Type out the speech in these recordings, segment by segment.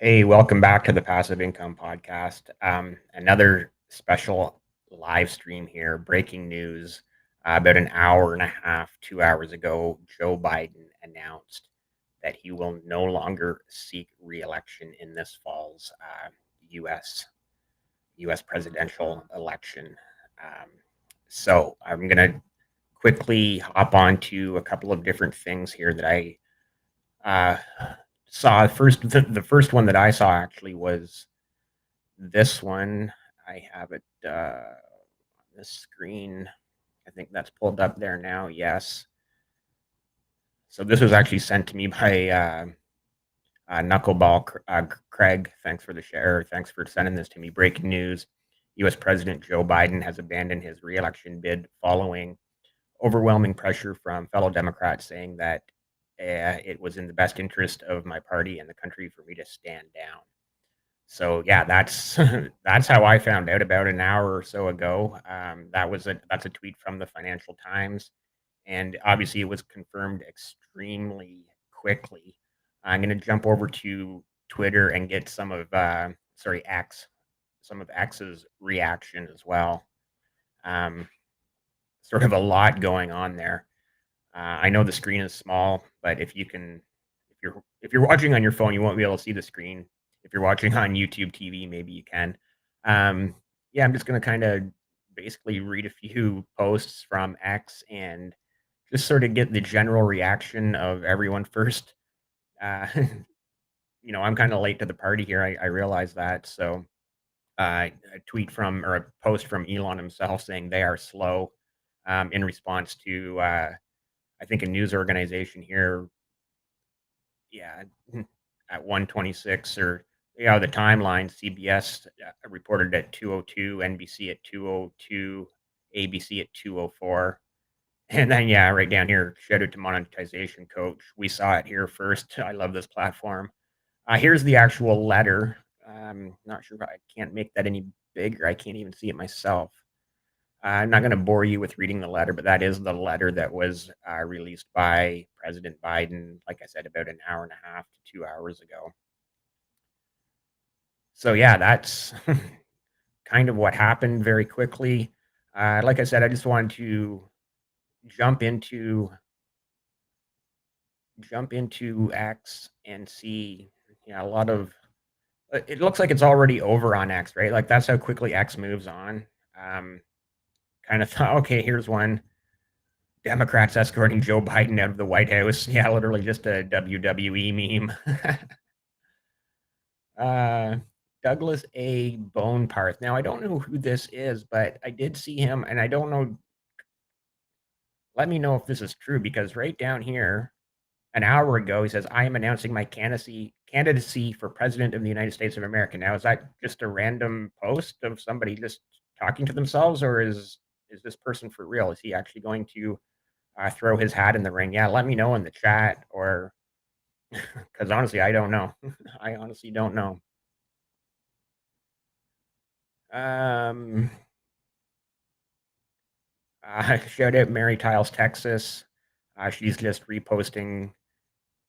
Hey, welcome back to the Passive Income Podcast. Another special live stream here. Breaking news. About an hour and a half, 2 hours ago, Joe Biden announced that he will no longer seek re-election in this fall's U.S. U.S. presidential election. Um, so I'm going to quickly hop on to a couple of different things here that I uh, saw. The first one that I saw actually was this one. I have it on the screen. I think that's pulled up there now. Yes. So this was actually sent to me by Knuckleball Craig. Thanks for the share. Thanks for sending this to me. Breaking news: U.S. President Joe Biden has abandoned his re-election bid following overwhelming pressure from fellow Democrats, saying that it was in the best interest of my party and the country for me to stand down. So yeah, that's that's how I found out about an hour or so ago. That's a tweet from the Financial Times, and obviously it was confirmed extremely quickly. I'm going to jump over to Twitter and get some of X's reaction as well. Um, Sort of a lot going on there. I know the screen is small, but if you're watching on your phone, you won't be able to see the screen. If you're watching on YouTube TV, maybe you can. Um, yeah, I'm just going to kind of basically read a few posts from X and just sort of get the general reaction of everyone first. Uh, I'm kind of late to the party here. I realize that. So a tweet from or a post from Elon himself saying they are slow in response to I think a news organization here, yeah, at 1:26 or the timeline. CBS reported at 2:02, NBC at 2:02, ABC at 2:04, and then yeah, right down here, shout out to monetization coach. We saw it here first. I love this platform. Here's the actual letter. Not sure if I can't make that any bigger. I can't even see it myself. I'm not going to bore you with reading the letter, but that is the letter that was released by President Biden, like I said, about an hour and a half to 2 hours ago. So, yeah, that's kind of what happened very quickly. Like I said, I just wanted to jump into jump into X and see, a lot of. It looks like it's already over on X, right? Like that's how quickly X moves on. Um, Kind of thought, okay, here's one. Democrats escorting Joe Biden out of the White House. Yeah, literally just a WWE meme. uh, Douglas A. Boneparth. Now, I don't know who this is, but I did see him, and I don't know. Let me know if this is true because right down here, an hour ago, he says, I am announcing my candidacy for president of the United States of America. Now, is that just a random post of somebody just talking to themselves, or is this person for real? Is he actually going to throw his hat in the ring? Yeah, let me know in the chat, or because honestly, I don't know. I honestly don't know. Um, Shout out Mary Tiles, Texas. She's just reposting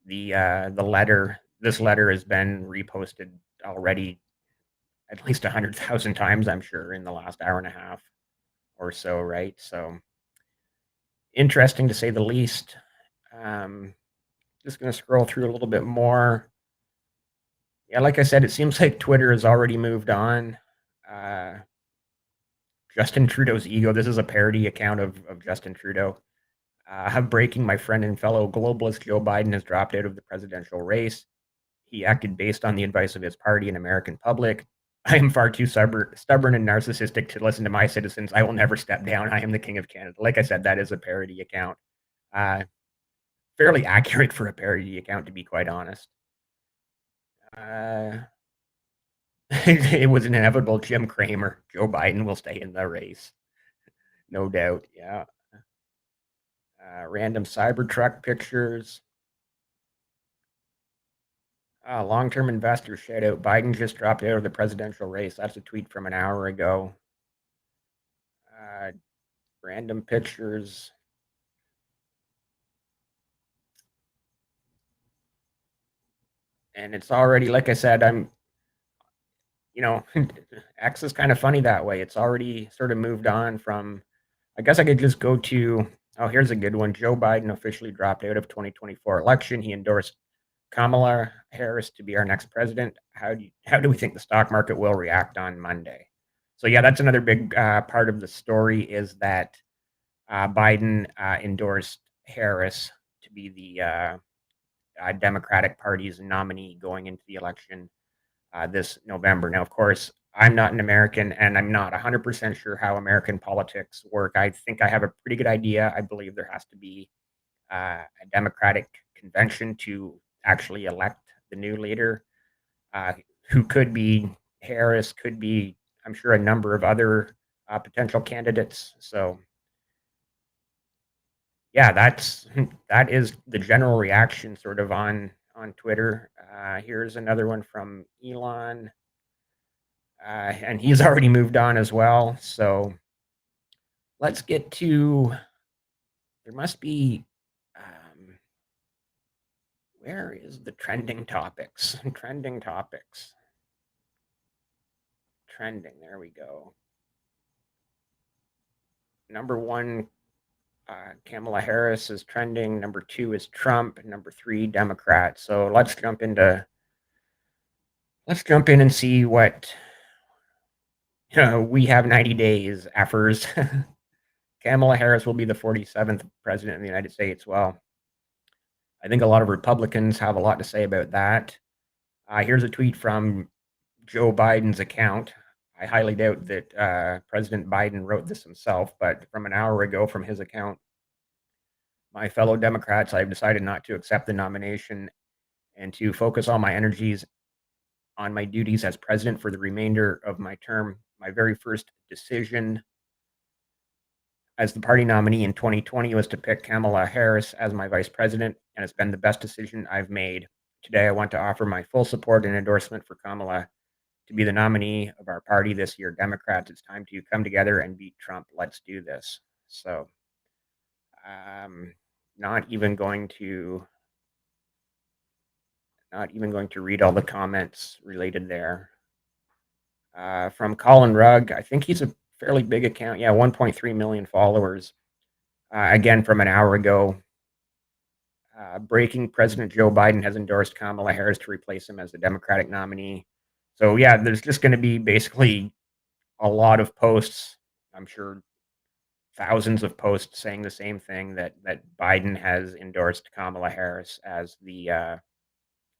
the letter. This letter has been reposted already at least 100,000 times, I'm sure, in the last hour and a half or so. Right, so interesting to say the least. Um, just going to scroll through a little bit more. Yeah, like I said, it seems like Twitter has already moved on. Uh, Justin Trudeau's ego. This is a parody account of Justin Trudeau. Breaking: my friend and fellow globalist Joe Biden has dropped out of the presidential race. He acted based on the advice of his party and American public. I am far too stubborn and narcissistic to listen to my citizens. I will never step down. I am the king of Canada. Like I said, that is a parody account. Uh, Fairly accurate for a parody account, to be quite honest. Uh, it was inevitable. Jim Cramer. Joe Biden will stay in the race. No doubt. Yeah. Random Cybertruck pictures. Long-term investors shout out Biden just dropped out of the presidential race. That's a tweet from an hour ago. Uh, Random pictures. and it's already like I said, you know, X is kind of funny that way. It's already sort of moved on from. I guess I could just go to. Oh, here's a good one. Joe Biden officially dropped out of 2024 election. He endorsed Kamala Harris to be our next president. How do we think the stock market will react on Monday? So yeah, that's another big part of the story is that Biden endorsed Harris to be the Democratic Party's nominee going into the election this November. Now, of course, I'm not an American and I'm not 100% sure how American politics work. I think I have a pretty good idea. I believe there has to be a Democratic convention to actually elect the new leader, uh, who could be Harris, could be, I'm sure, a number of other potential candidates. So, yeah, that is the general reaction, sort of on Twitter. Here's another one from Elon, and he's already moved on as well. So let's get to. There must be. Where is the trending topics? Trending topics. Trending. There we go. Number one, Kamala Harris is trending. Number two is Trump. Number three, Democrat. So let's jump into. Let's jump in and see what we have 90 days. Effers. Kamala Harris will be the 47th president of the United States. Well, I think a lot of Republicans have a lot to say about that. Here's a tweet from Joe Biden's account. I highly doubt that President Biden wrote this himself, but from an hour ago from his account, my fellow Democrats, I've decided not to accept the nomination and to focus all my energies on my duties as president for the remainder of my term. My very first decision as the party nominee in 2020 was to pick Kamala Harris as my vice president, and it's been the best decision I've made. Today, I want to offer my full support and endorsement for Kamala to be the nominee of our party this year. Democrats, it's time to come together and beat Trump. Let's do this. So, um, not even going to read all the comments related there. From Colin Rugg, I think he's a fairly big account. Yeah, 1.3 million followers. Again, from an hour ago. Breaking: President Joe Biden has endorsed Kamala Harris to replace him as the Democratic nominee. So yeah, there's just going to be basically a lot of posts. I'm sure thousands of posts saying the same thing, that Biden has endorsed Kamala Harris as the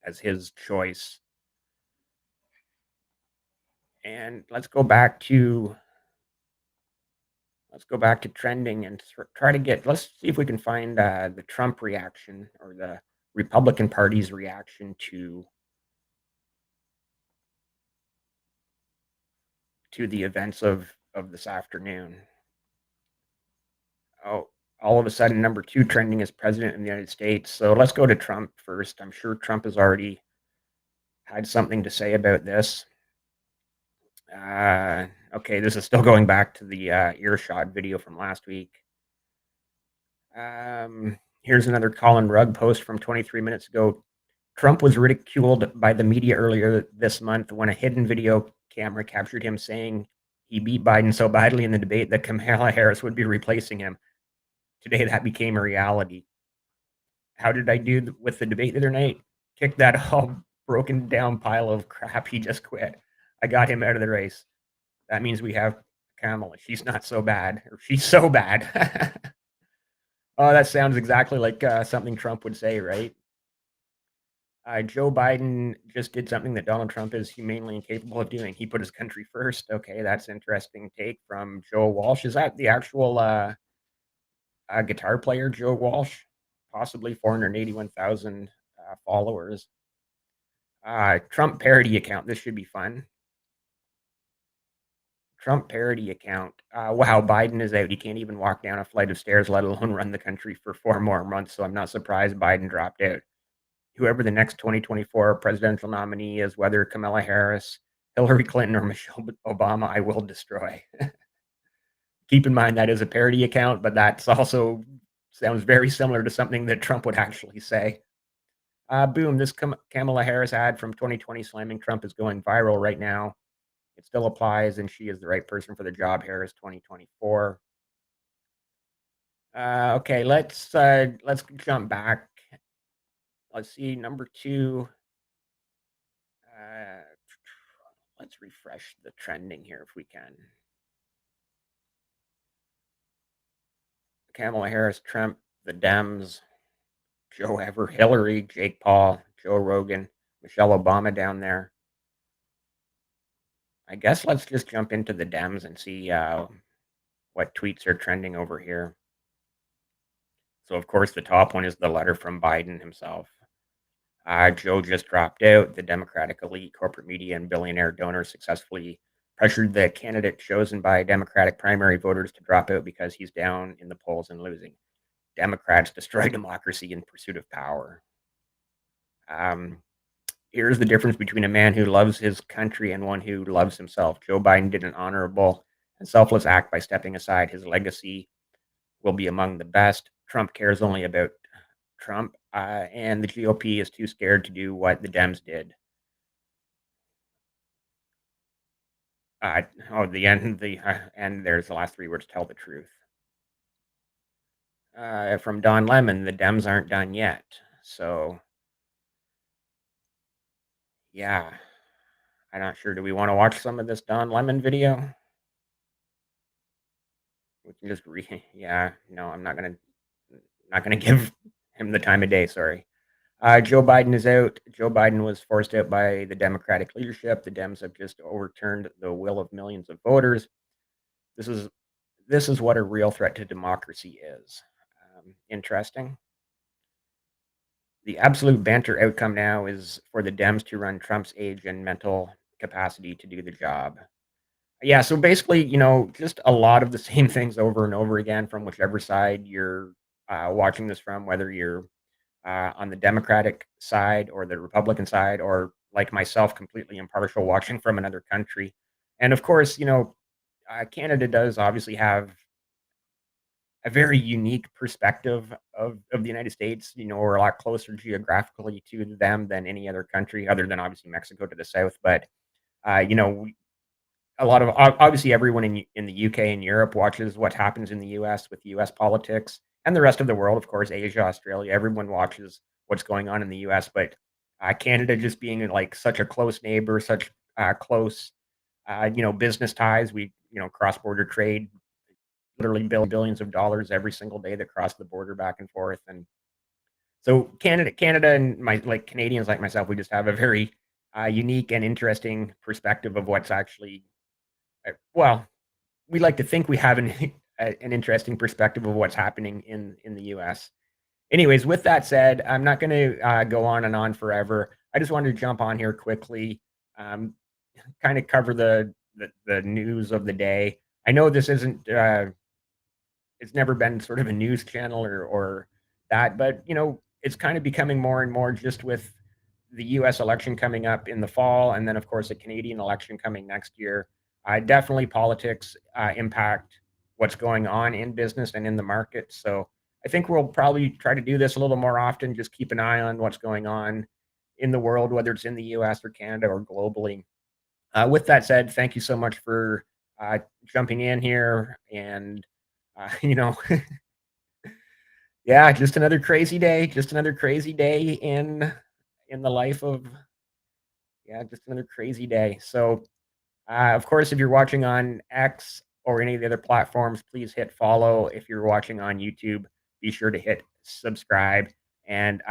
as his choice. And let's go back to trending and try to get. Let's see if we can find the Trump reaction or the Republican Party's reaction to the events of this afternoon. Oh, all of a sudden, number two trending is president of the United States. So let's go to Trump first. I'm sure Trump has already had something to say about this. Okay, this is still going back to the earshot video from last week. Here's another Colin Rugg post from 23 minutes ago. Trump was ridiculed by the media earlier this month when a hidden video camera captured him saying he beat Biden so badly in the debate that Kamala Harris would be replacing him. Today, that became a reality. How did I do with the debate the other night? Kick that all broken down pile of crap. He just quit. I got him out of the race. That means we have Kamala. She's not so bad, or she's so bad. Oh, that sounds exactly like something Trump would say, right? Joe Biden just did something that Donald Trump is humanely incapable of doing. He put his country first. Okay, that's interesting take from Joe Walsh. Is that the actual guitar player, Joe Walsh? Possibly 481,000 followers. Trump parody account. This should be fun. Trump parody account. Wow, Biden is out. He can't even walk down a flight of stairs, let alone run the country for 4 more months. So I'm not surprised Biden dropped out. Whoever the next 2024 presidential nominee is, whether Kamala Harris, Hillary Clinton, or Michelle Obama, I will destroy. Keep in mind that is a parody account, but that's also sounds very similar to something that Trump would actually say. Boom, this Kamala Harris ad from 2020 slamming Trump is going viral right now. It still applies, and she is the right person for the job. Harris 2024. Okay, let's jump back. Let's see, number two. Uh, let's refresh the trending here if we can. Kamala Harris, Trump, the Dems, Joe Ever, Hillary, Jake Paul, Joe Rogan, Michelle Obama down there. I guess let's just jump into the Dems and see what tweets are trending over here. So, of course, the top one is the letter from Biden himself. Joe just dropped out. The Democratic elite, corporate media, and billionaire donors successfully pressured the candidate chosen by Democratic primary voters to drop out because he's down in the polls and losing. Democrats destroy democracy in pursuit of power. Um, Here's the difference between a man who loves his country and one who loves himself. Joe Biden did an honorable and selfless act by stepping aside. His legacy will be among the best. Trump cares only about Trump, and the GOP is too scared to do what the Dems did. Uh, and there's the last three words: tell the truth. From Don Lemon, the Dems aren't done yet. So yeah, I'm not sure. Do we want to watch some of this Don Lemon video? We can just yeah. No, I'm not gonna give him the time of day. Sorry. Joe Biden is out. Joe Biden was forced out by the Democratic leadership. The Dems have just overturned the will of millions of voters. This is this is what a real threat to democracy is. Interesting. The absolute banter outcome now is for the Dems to run Trump's age and mental capacity to do the job. Yeah, so basically, just a lot of the same things over and over again from whichever side you're watching this from, whether you're on the Democratic side or the Republican side, or like myself, completely impartial, watching from another country. And of course, Canada does obviously have a very unique perspective of the United States. We're a lot closer geographically to them than any other country, other than obviously Mexico to the south. But uh, you know, a lot of obviously everyone in the UK and Europe watches what happens in the US with US politics, and the rest of the world, of course, Asia, Australia, everyone watches what's going on in the US. But Canada just being like such a close neighbor, such close business ties. We cross border trade, literally billions of dollars every single day that cross the border back and forth. And so Canada and my like Canadians like myself, we just have a very unique and interesting perspective of what's actually well, we like to think we have an interesting perspective of what's happening in the US. Anyways, with that said, I'm not going to go on and on forever. I just wanted to jump on here quickly, um, kind of cover the news of the day. I know this isn't it's never been sort of a news channel or that, but it's kind of becoming more and more just with the US election coming up in the fall, and then of course a Canadian election coming next year. Definitely politics impact what's going on in business and in the market. So I think we'll probably try to do this a little more often, just keep an eye on what's going on in the world, whether it's in the US or Canada or globally. With that said, thank you so much for jumping in here. And, yeah, just another crazy day, just another crazy day in the life of, yeah, just another crazy day. So, of course, if you're watching on X or any of the other platforms, please hit follow. If you're watching on YouTube, be sure to hit subscribe. And I